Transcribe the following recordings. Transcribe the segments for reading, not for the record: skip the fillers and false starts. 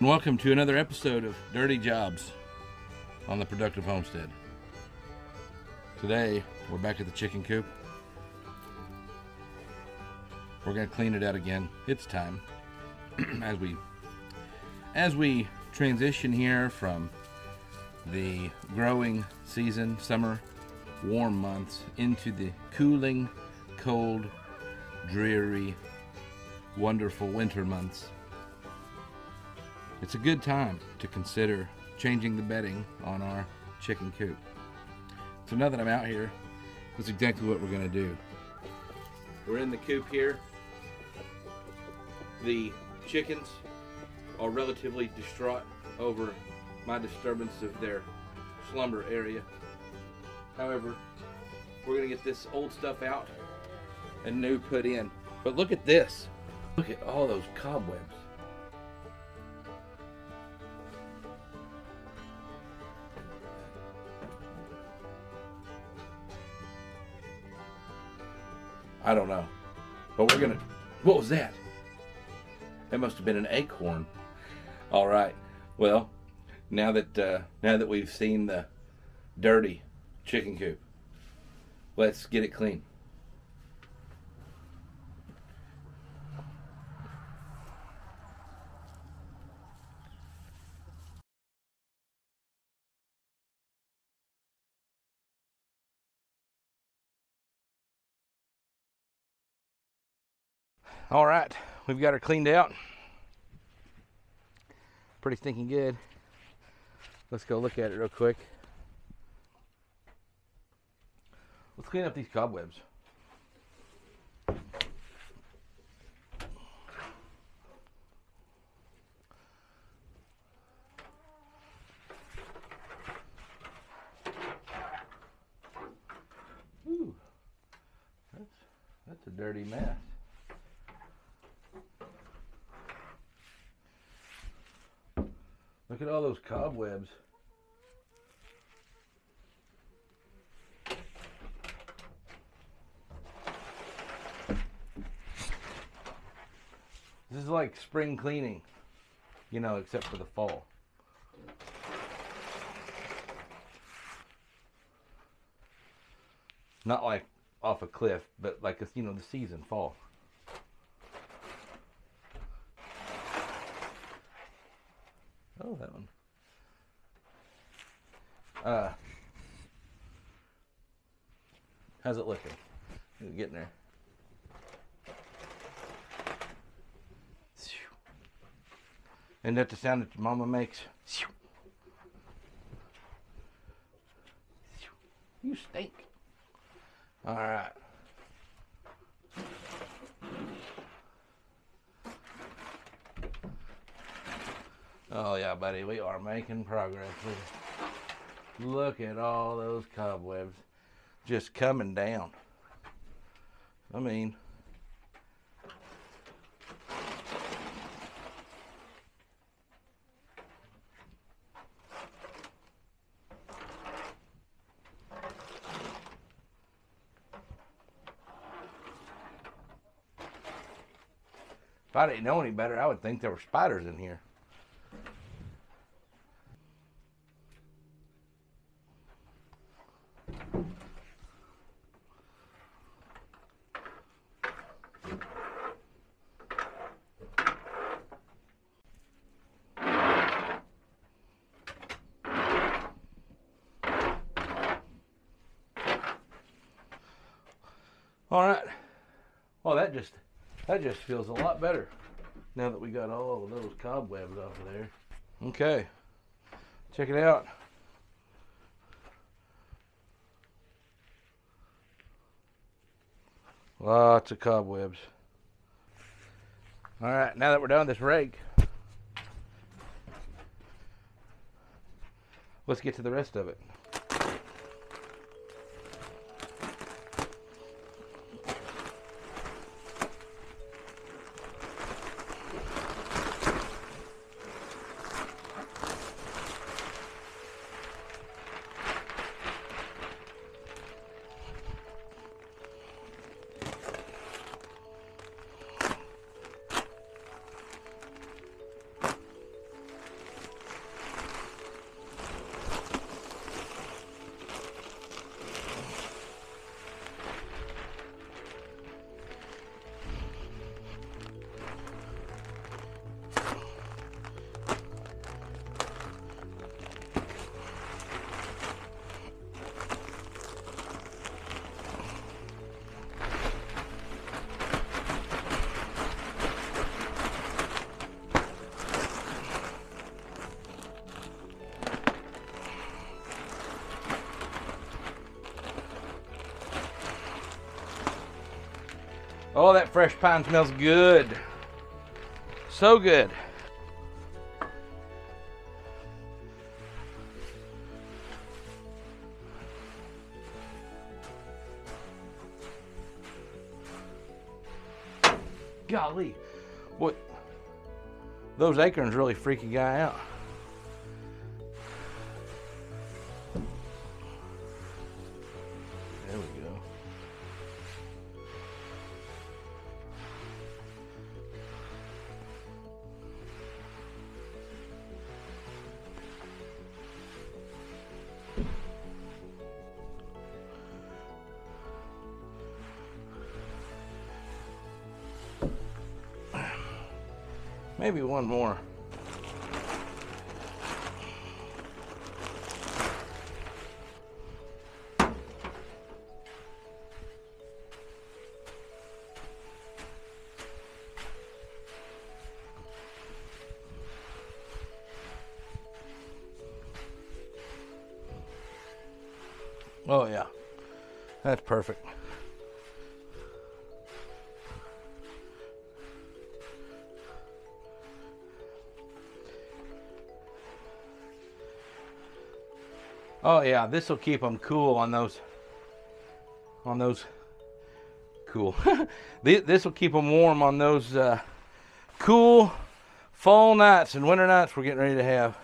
And welcome to another episode of Dirty Jobs on the Productive Homestead. Today, we're back at the chicken coop. We're going to clean it out again. It's time. as we transition here from the growing season, summer, warm months, into the cooling, cold, dreary, wonderful winter months. It's a good time to consider changing the bedding on our chicken coop. So now that I'm out here, that's exactly what we're going to do. We're in the coop here. The chickens are relatively distraught over my disturbance of their slumber area. However, we're going to get this old stuff out and new put in. But look at this. Look at all those cobwebs. I don't know, but we're gonna. What was that? That must have been an acorn. All right. Well, now that we've seen the dirty chicken coop, let's get it clean. All right, we've got her cleaned out. Pretty stinking good. Let's go look at it real quick. Let's clean up these cobwebs. Ooh, that's a dirty mess. Look at all those cobwebs. This is like spring cleaning, you know, except for the fall. Not like off a cliff, but like, you know, the season, fall. Oh, that one. How's it looking? Is it getting there? Isn't that the sound that your mama makes? You stink. All right. Oh yeah, buddy, we are making progress. Look at all those cobwebs just coming down. I mean, if I didn't know any better, I would think there were spiders in here. All right. Well, that just feels a lot better now that we got all of those cobwebs off of there. Okay, check it out. Lots of cobwebs. All right, now that we're done with this rake, let's get to the rest of it. Oh, that fresh pine smells good. So good. Golly, boy, those acorns really freak a guy out. There we go. Maybe one more. Oh yeah, that's perfect. Oh yeah, this will keep them cool on those cool. This will keep them warm on those cool fall nights and winter nights we're getting ready to have.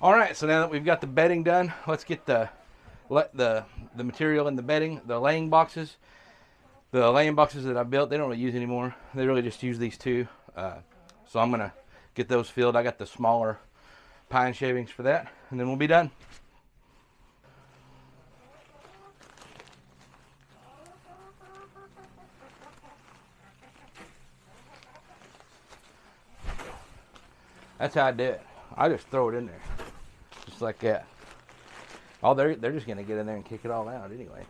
All right, so now that we've got the bedding done, let's get the material in the bedding, the laying boxes. The laying boxes that I built, they don't really use anymore. They really just use these two. So I'm gonna get those filled. I got the smaller pine shavings for that, and then we'll be done. That's how I do it. I just throw it in there, just like that. Oh, they're just gonna get in there and kick it all out anyway.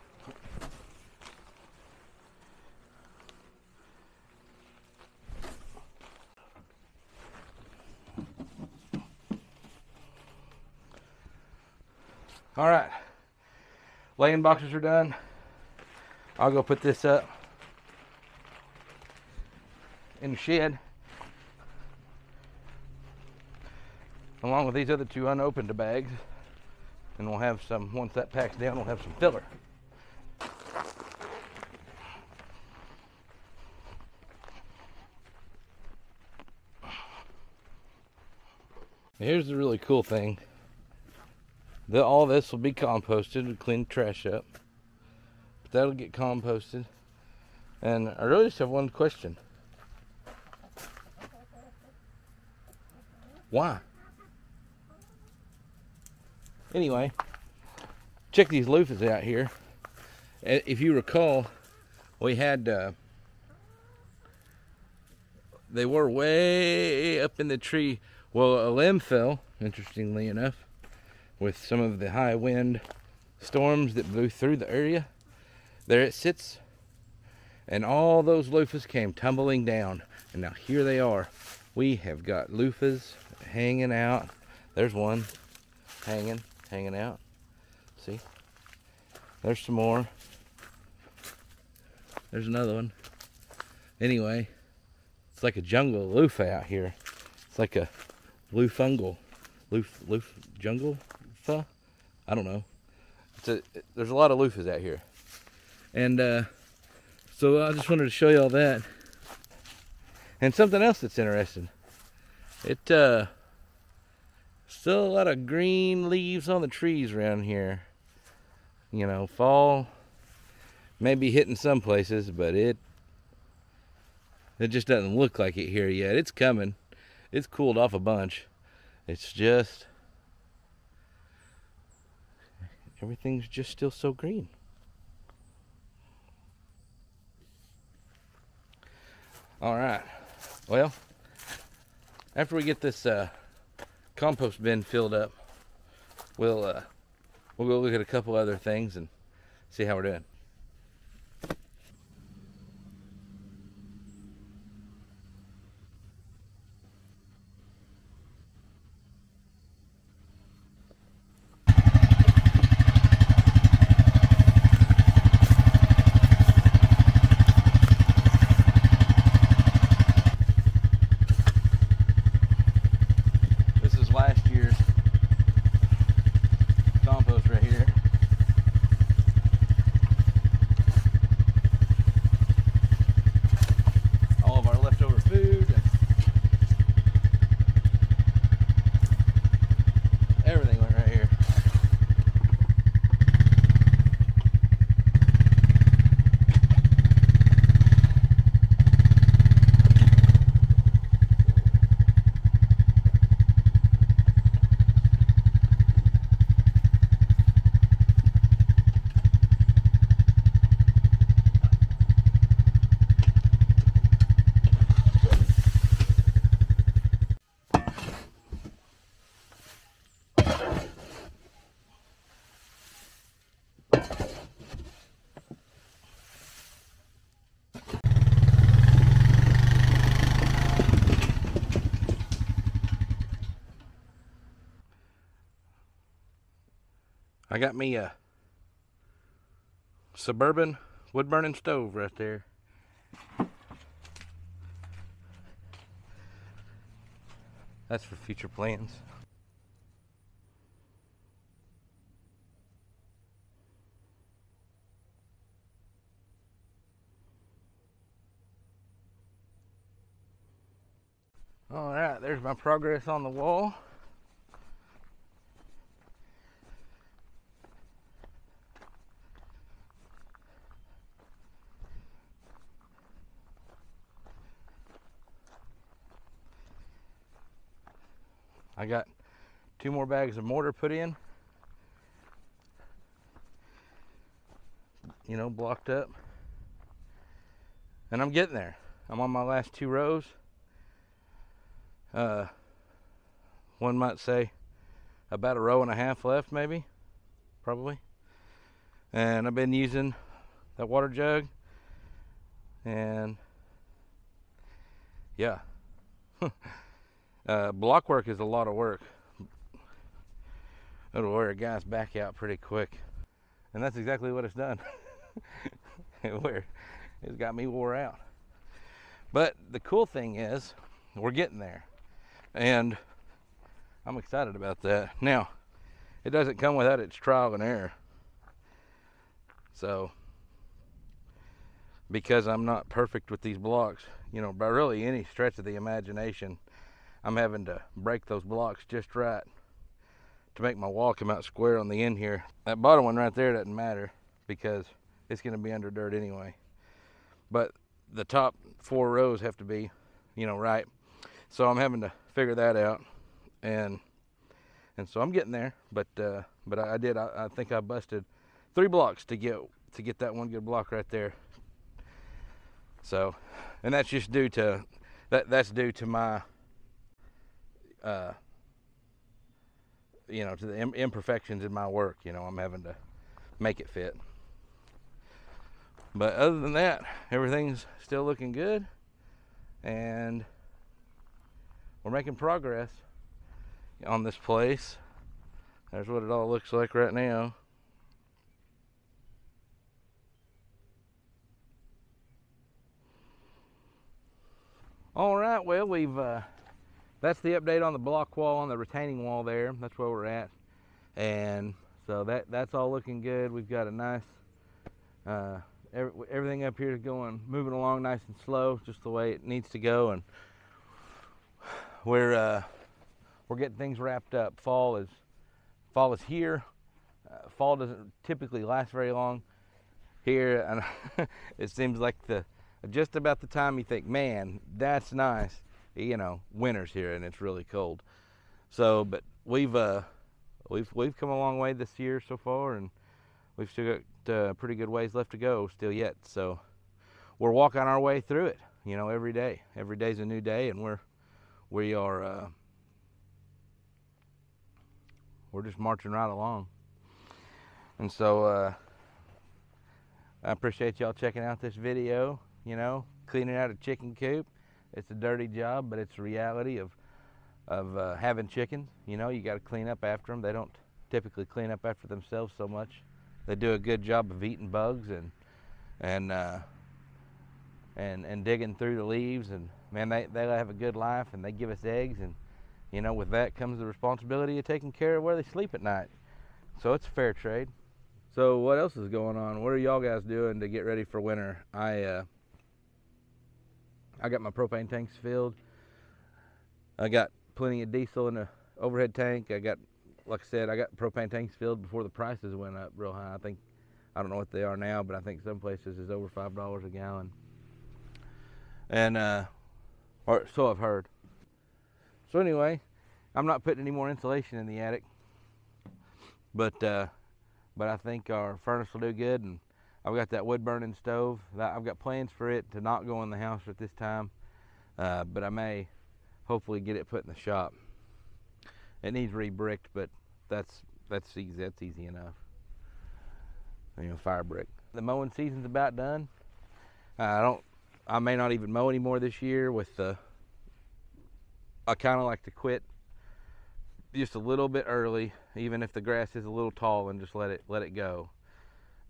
All right, laying boxes are done. I'll go put this up in the shed, along with these other two unopened bags, and we'll have some, once that packs down, we'll have some filler. Here's the really cool thing. All this will be composted to clean trash up. But that'll get composted. And I really just have one question. Why? Anyway, check these loofahs out here. If you recall, we had, they were way up in the tree. Well, a limb fell, interestingly enough, with some of the high wind storms that blew through the area. There it sits, and all those loofahs came tumbling down, and now here they are. We have got loofahs hanging out. There's one hanging out. See? There's some more. There's another one. Anyway, it's like a jungle of loofah out here. It's like a loofungal, loof jungle. I don't know. There's a lot of loofahs out here, and so I just wanted to show you all that. And something else that's interesting. Still a lot of green leaves on the trees around here. You know, fall may be hitting some places, but it just doesn't look like it here yet. It's coming. It's cooled off a bunch. It's just, everything's just still so green. All right. Well, after we get this compost bin filled up, we'll go look at a couple other things and see how we're doing. I got me a Suburban wood burning stove right there. That's for future plans. All right, there's my progress on the wall. I got 2 more bags of mortar put in, you know, blocked up. And I'm getting there. I'm on my last 2 rows. One might say about 1.5 rows left, maybe, probably. And I've been using that water jug, and yeah. Block work is a lot of work. It'll wear a guy's back out pretty quick, and that's exactly what it's done. It's got me wore out. But the cool thing is, we're getting there, and I'm excited about that. Now, it doesn't come without its trial and error. So, because I'm not perfect with these blocks, you know, by really any stretch of the imagination, I'm having to break those blocks just right to make my wall come out square on the end here. That bottom one right there doesn't matter because it's going to be under dirt anyway. But the top 4 rows have to be, you know, right. So I'm having to figure that out, and so I'm getting there. But I think I busted 3 blocks to get that one good block right there. So, and that's just due to that's due to my you know, to the imperfections in my work. You know, I'm having to make it fit. But other than that, everything's still looking good, and we're making progress on this place. There's what it all looks like right now. All right, well, we've that's the update on the block wall, on the retaining wall there. That's where we're at, and so that's all looking good. We've got a nice everything up here is moving along nice and slow, just the way it needs to go, and we're getting things wrapped up. Fall is here. Fall doesn't typically last very long here, and it seems like just about the time you think, man, that's nice, you know, winter's here and it's really cold. So, but we've come a long way this year so far, and we've still got pretty good ways left to go still yet. So we're walking our way through it, you know, every day. Every day's a new day, and we're just marching right along. And so I appreciate y'all checking out this video. You know, cleaning out a chicken coop, it's a dirty job, but it's a reality of having chickens. You know, you got to clean up after them. They don't typically clean up after themselves so much. They do a good job of eating bugs and digging through the leaves, and man, they have a good life, and they give us eggs, and you know, with that comes the responsibility of taking care of where they sleep at night. So it's a fair trade. So what else is going on? What are y'all guys doing to get ready for winter? I got my propane tanks filled. I got plenty of diesel in the overhead tank. Like I said, I got propane tanks filled before the prices went up real high. I don't know what they are now, but I think some places is over $5 a gallon. And or so I've heard. So anyway, I'm not putting any more insulation in the attic, but I think our furnace will do good, and I've got that wood burning stove. I've got plans for it to not go in the house at this time, but I may hopefully get it put in the shop. It needs re-bricked, but that's easy enough. You know, fire brick. The mowing season's about done. I may not even mow anymore this year. I kind of like to quit just a little bit early, even if the grass is a little tall, and just let it go.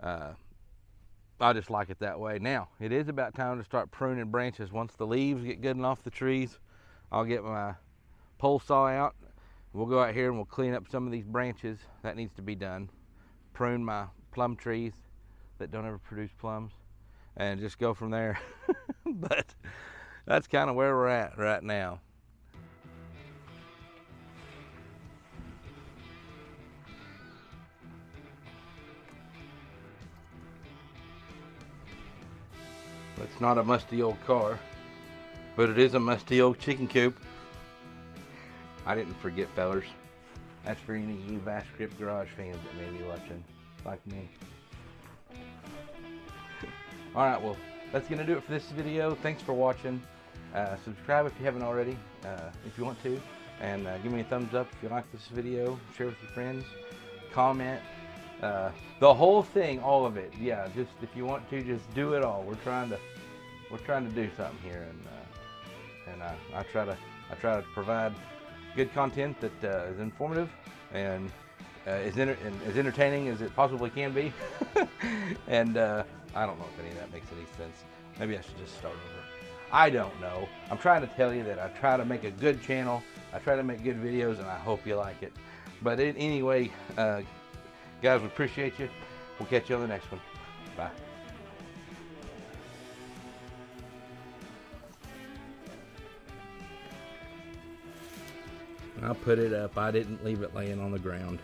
I just like it that way. Now, it is about time to start pruning branches. Once the leaves get good and off the trees, I'll get my pole saw out. We'll go out here and we'll clean up some of these branches. That needs to be done. Prune my plum trees that don't ever produce plums, and just go from there. But that's kind of where we're at right now. It's not a musty old car, but it is a musty old chicken coop. I didn't forget, fellers. That's for any of you Vast Grip Garage fans that may be watching, like me. Alright, well, that's going to do it for this video. Thanks for watching. Subscribe if you haven't already, if you want to. And give me a thumbs up if you like this video. Share with your friends. Comment. The whole thing, all of it. Yeah, just if you want to, just do it all. We're trying to do something here, and I try to provide good content that is informative and as entertaining as it possibly can be. And I don't know if any of that makes any sense. Maybe I should just start over. I don't know. I'm trying to tell you that I try to make a good channel. I try to make good videos, and I hope you like it. But anyway, guys, we appreciate you. We'll catch you on the next one. Bye. I'll put it up. I didn't leave it laying on the ground.